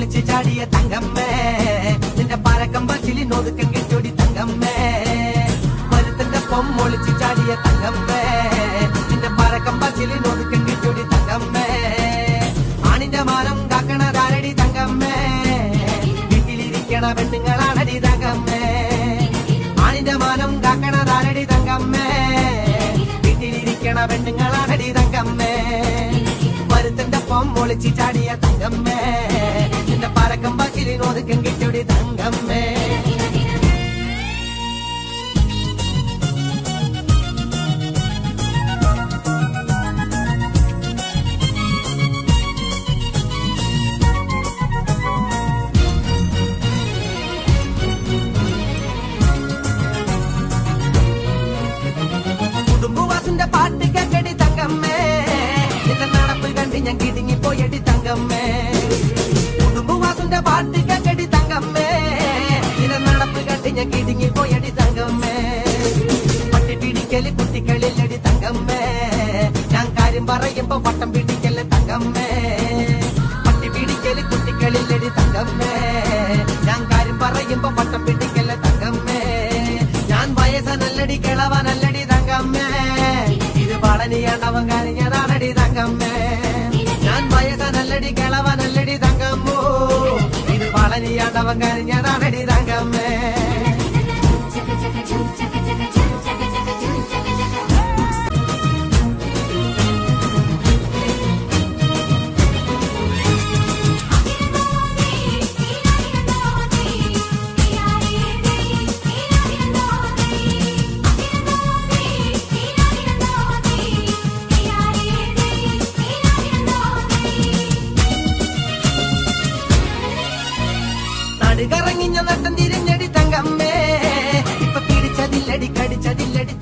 ഒളിച്ച് ചാടിയ തങ്കമ്മേ നിന്റെ പരക്കം പച്ചിലി നോതുക്കം കെട്ടൊടി തങ്കമ്മേ മരുത്തന്റെ പൊമ്മൊളിച്ച് ചാടിയ തങ്കമ്മേ നിന്റെ പരക്കം പച്ചിലി നോതുക്കം കെട്ടൊടി തങ്കമ്മേ ആണിന്റെ മാനം കാക്കണതാരടി തങ്കമ്മേ വീട്ടിലിരിക്കണ പെണ്ണുങ്ങളാണടി തങ്കമ്മേ ആണിന്റെ മാനം കാക്കണതാരടി തങ്കമ്മേ വീട്ടിലിരിക്കണ പെണ്ണുങ്ങളാണടി തങ്കമ്മേ മരുത്തന്റെ പൊമ്മൊളിച്ച് ചാടിയ തങ്കമ്മേ നിന്റെ പരക്കം പച്ചിലി നോതുക്കം കെട്ടൊടി തങ്കമ്മേ കുടുംബവാസിന്റെ പാട്ട് കേക്കടി തങ്കമ്മേ നിന്റെ നടപ്പ് കണ്ട് ഞാൻ കിടുങ്ങി പോയടി തങ്കമ്മേ കുടുംബവാസിന്റെ പാട്ട് കേക്കടി തങ്കമ്മേ നിന്റെ നടപ്പ് കണ്ട് ഞാൻ കിടുങ്ങി പോയടി തങ്കമ്മേ പട്ടി പിടിക്കല് കുട്ടികളില്ലടി തങ്കമ്മേ ഞാൻ കാര്യം പറയുമ്പോ വട്ടം പിടിക്കല് തങ്കമ്മേ പട്ടി പിടിക്കല് കുട്ടികളില്ലടി തങ്കമ്മേ ഞാൻ കാര്യം പറയുമ്പോ വട്ടം പിടിക്കല് തങ്കമ്മേ ഞാൻ വയസ്സനല്ലടി കിളവനല്ലടി തങ്കമ്മേ ഇത് വളനിയാണ്ടവൻ കരഞ്ഞതാണടി തങ്കമ്മേ ഞാൻ വയസ്സനല്ലടി കിളവനല്ലടി തങ്കമ്മോ ഇത് വളനിയാണ്ടവൻ കരഞ്ഞതാണടി തങ്കമ്മേ കറങ്ങിഞ്ഞ നട്ടം തിരിഞ്ഞടി തങ്കമ്മേ ഇപ്പൊ പിടിച്ചതില്ലടി കടിച്ചതില്ലടി